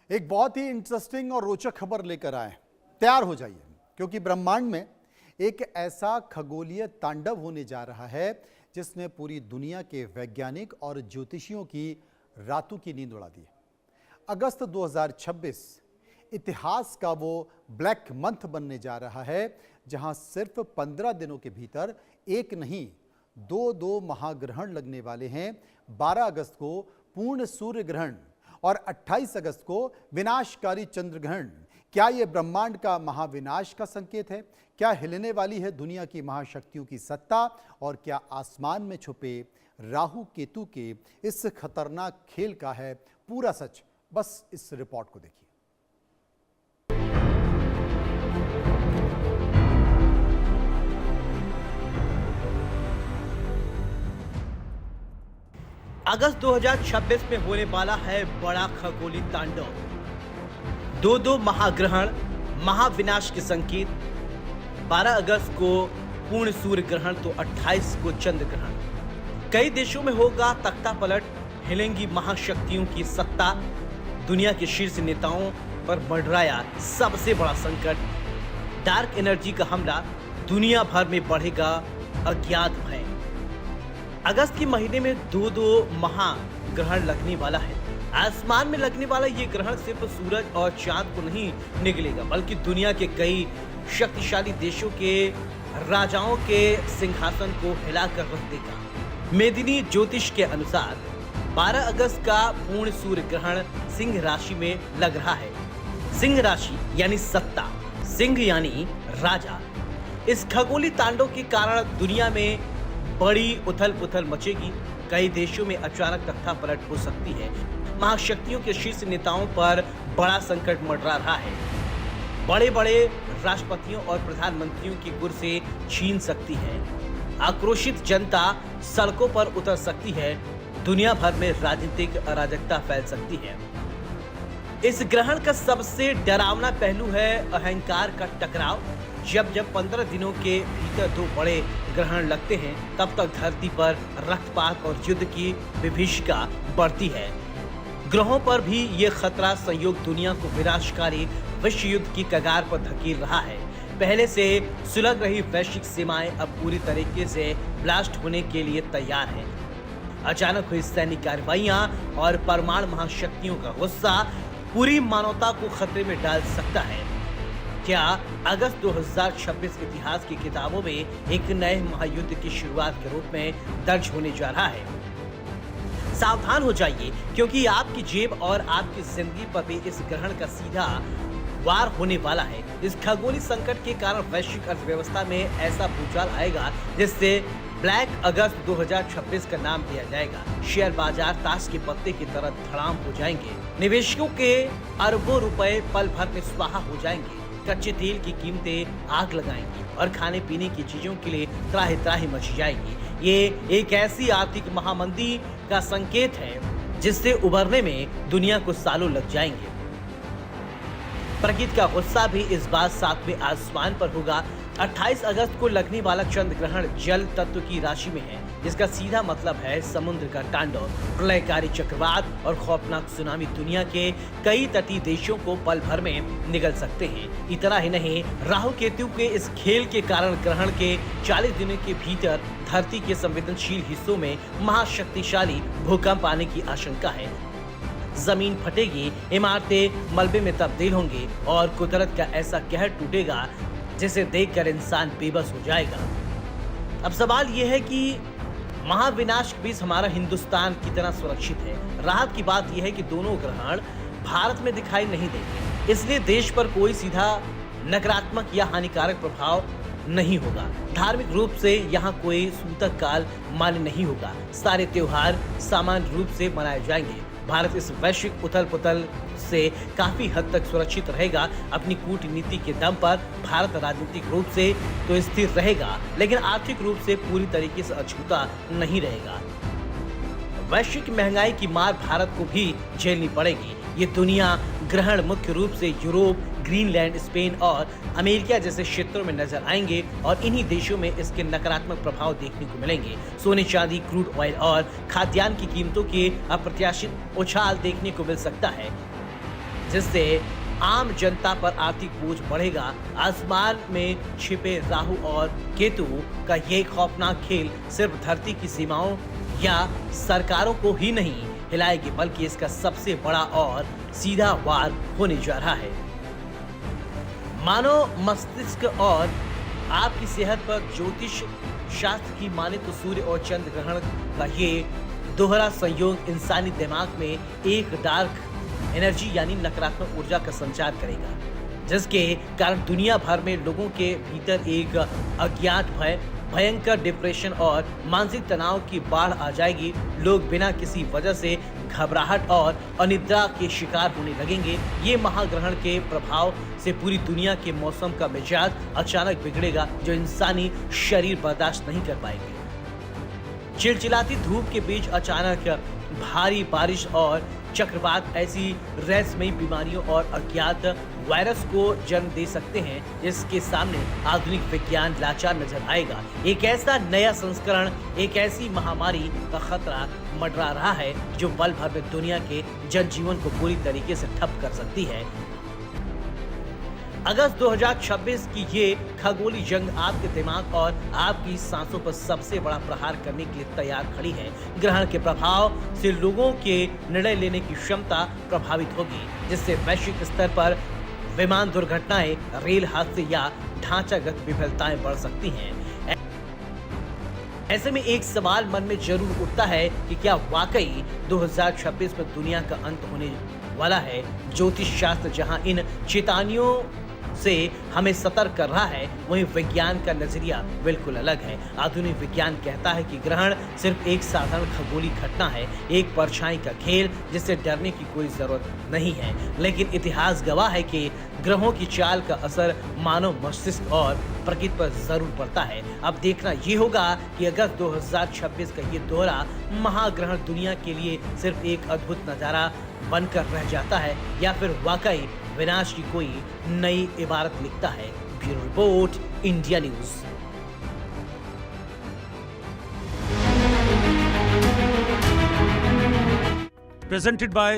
एक बहुत ही इंटरेस्टिंग और रोचक खबर लेकर आए। तैयार हो जाइए, क्योंकि ब्रह्मांड में एक ऐसा खगोलीय तांडव होने जा रहा है जिसने पूरी दुनिया के वैज्ञानिक और ज्योतिषियों की रातों की नींद उड़ा दी है। अगस्त 2026 इतिहास का वो ब्लैक मंथ बनने जा रहा है जहां सिर्फ 15 दिनों के भीतर एक नहीं दो महाग्रहण लगने वाले हैं। 12 अगस्त को पूर्ण सूर्य ग्रहण और 28 अगस्त को विनाशकारी चंद्र ग्रहण। क्या यह ब्रह्मांड का महाविनाश का संकेत है? क्या हिलने वाली है दुनिया की महाशक्तियों की सत्ता? और क्या आसमान में छुपे राहु केतु के इस खतरनाक खेल का है पूरा सच? बस इस रिपोर्ट को देखिए। अगस्त 2026 में होने वाला है बड़ा खगोलीय तांडव। दो महाग्रहण, महाविनाश के संकेत। 12 अगस्त को पूर्ण सूर्य ग्रहण तो 28 को चंद्र ग्रहण। कई देशों में होगा तख्ता पलट, हिलेंगी महाशक्तियों की सत्ता। दुनिया के शीर्ष नेताओं पर मंडराया सबसे बड़ा संकट, डार्क एनर्जी का हमला। दुनिया भर में बढ़ेगा अज्ञात भय। अगस्त के महीने में दो महाग्रहण लगने वाला है। आसमान में लगने वाला ये ग्रहण सिर्फ सूरज और चांद को नहीं निगलेगा, बल्कि दुनिया के कई शक्तिशाली देशों के राजाओं के सिंहासन को हिलाकर रख देगा। मेदिनी ज्योतिष के अनुसार 12 अगस्त का पूर्ण सूर्य ग्रहण सिंह राशि में लग रहा है। सिंह राशि यानी सत्ता, सिंह यानी राजा। इस खगोलीय तांडव के कारण दुनिया में बड़ी उथल पुथल मचेगी। कई देशों में अचानक तख्ता पलट हो सकती है। महाशक्तियों के शीर्ष नेताओं पर बड़ा संकट मंडरा रहा है। बड़े बड़े राष्ट्रपतियों और प्रधानमंत्रियों की कुर्सी छीन सकती है। आक्रोशित जनता सड़कों पर उतर सकती है। दुनिया भर में राजनीतिक अराजकता फैल सकती है। इस ग्रहण का सबसे डरावना पहलू है अहंकार का टकराव। जब 15 दिनों के भीतर दो बड़े ग्रहण लगते हैं, तब तक धरती पर रक्तपात और युद्ध की विभीषिका बढ़ती है। ग्रहों पर भी ये खतरा संयोग दुनिया को विनाशकारी विश्व युद्ध की कगार पर धकेल रहा है। पहले से सुलग रही वैश्विक सीमाएं अब पूरी तरीके से ब्लास्ट होने के लिए तैयार हैं। अचानक हुई सैनिक कार्रवाइयां और परमाणु महाशक्तियों का गुस्सा पूरी मानवता को खतरे में डाल सकता है। क्या अगस्त 2026 इतिहास की किताबों में एक नए महायुद्ध की शुरुआत के रूप में दर्ज होने जा रहा है? सावधान हो जाइए, क्योंकि आपकी जेब और आपकी जिंदगी पर भी इस ग्रहण का सीधा वार होने वाला है। इस खगोलीय संकट के कारण वैश्विक अर्थव्यवस्था में ऐसा भूचाल आएगा जिससे ब्लैक अगस्त 2026 का नाम दिया जाएगा। शेयर बाजार ताश के पत्ते की तरह धड़ाम हो जाएंगे। निवेशकों के अरबों रुपए पल भर में स्वाहा हो जाएंगे। कच्चे तेल की कीमतें आग लगाएंगी और खाने पीने की चीजों के लिए त्राही त्राही मच जाएगी। ये एक ऐसी आर्थिक महामंदी का संकेत है जिससे उबरने में दुनिया को सालों लग जाएंगे। प्रकृति का गुस्सा भी इस बार सातवें आसमान पर होगा। 28 अगस्त को लगने वाला चंद्र ग्रहण जल तत्व की राशि में है, जिसका सीधा मतलब है समुद्र का तांडव, प्रलयकारी चक्रवात और खौफनाक सुनामी दुनिया के कई तटीय देशों को पल भर में निगल सकते हैं। इतना ही नहीं, राहु केतु के इस खेल के कारण ग्रहण के 40 दिनों के भीतर धरती के संवेदनशील हिस्सों में महाशक्तिशाली भूकंप आने की आशंका है। जमीन फटेगी, इमारतें मलबे में तब्दील होंगी और कुदरत का ऐसा कहर टूटेगा जिसे देखकर इंसान बेबस हो जाएगा। अब सवाल यह है कि महाविनाश के बीच हमारा हिंदुस्तान कितना सुरक्षित है? राहत की बात यह है कि दोनों ग्रहण भारत में दिखाई नहीं देंगे, इसलिए देश पर कोई सीधा नकारात्मक या हानिकारक प्रभाव नहीं होगा। धार्मिक रूप से यहाँ कोई सूतक काल मान्य नहीं होगा। सारे त्योहार सामान्य रूप से मनाए जाएंगे। भारत इस वैश्विक उथल पुथल से काफी हद तक सुरक्षित रहेगा। अपनी कूटनीति के दम पर भारत राजनीतिक रूप से तो स्थिर रहेगा, लेकिन आर्थिक रूप से पूरी तरीके से अछूता नहीं रहेगा। वैश्विक महंगाई की मार भारत को भी झेलनी पड़ेगी। ये दुनिया ग्रहण मुख्य रूप से यूरोप, ग्रीनलैंड, स्पेन और अमेरिका जैसे क्षेत्रों में नजर आएंगे और इन्हीं देशों में इसके नकारात्मक प्रभाव देखने को मिलेंगे। सोने, चांदी, क्रूड ऑयल और खाद्यान्न की कीमतों के अप्रत्याशित उछाल देखने को मिल सकता है, जिससे आम जनता पर आर्थिक बोझ बढ़ेगा। आसमान में छिपे राहु और केतु का ये खौफनाक खेल सिर्फ धरती की सीमाओं या सरकारों को ही नहीं हिलाएगी, बल्कि इसका सबसे बड़ा और सीधा वार होने जा रहा है मानव मस्तिष्क और आपकी सेहत पर। ज्योतिष शास्त्र की माने तो सूर्य और चंद्र ग्रहण का ये दोहरा संयोग इंसानी दिमाग में एक डार्क एनर्जी यानी नकारात्मक ऊर्जा का संचार करेगा, जिसके कारण दुनिया भर में लोगों के भीतर एक अज्ञात भय, भयंकर डिप्रेशन और मानसिक तनाव की बाढ़ आ जाएगी। लोग बिना किसी वजह से घबराहट और अनिद्रा के शिकार होने लगेंगे। ये महाग्रहण के प्रभाव से पूरी दुनिया के मौसम का मिजाज अचानक बिगड़ेगा, जो इंसानी शरीर बर्दाश्त नहीं कर पाएंगे। चिलचिलाती धूप के बीच अचानक भारी बारिश और चक्रवात ऐसी रहस्यमयी बीमारियों और अज्ञात वायरस को जन्म दे सकते हैं, जिसके सामने आधुनिक विज्ञान लाचार नजर आएगा। एक ऐसा नया संस्करण, एक ऐसी महामारी का खतरा मंडरा रहा है जो पल भर में दुनिया के जनजीवन को पूरी तरीके से ठप कर सकती है। अगस्त 2026 की ये खगोली जंग आपके दिमाग और आपकी सांसों पर सबसे बड़ा प्रहार करने के लिए तैयार खड़ी है। ग्रहण के प्रभाव से लोगों के निर्णय लेने की क्षमता प्रभावित होगी, जिससे वैश्विक स्तर पर विमान दुर्घटनाएं, रेल हादसे या ढांचागत विफलताएं बढ़ सकती हैं। ऐसे में एक सवाल मन में जरूर उठता है कि क्या वाकई 2026 में दुनिया का अंत होने वाला है? ज्योतिष शास्त्र जहां इन चेतावनियों से हमें सतर्क कर रहा है, वहीं विज्ञान का नजरिया बिल्कुल अलग है। आधुनिक विज्ञान कहता है कि ग्रहण सिर्फ एक साधारण खगोलीय घटना है, एक परछाई का खेल जिससे डरने की कोई जरूरत नहीं है। लेकिन इतिहास गवाह है कि ग्रहों की चाल का असर मानव मस्तिष्क और प्रकृति पर जरूर पड़ता है। अब देखना ये होगा कि अगस्त 2026 का ये दोहरा महाग्रहण दुनिया के लिए सिर्फ एक अद्भुत नजारा बनकर रह जाता है या फिर वाकई विनाश की कोई नई इबारत लिखता है। Bureau report, India news. Presented by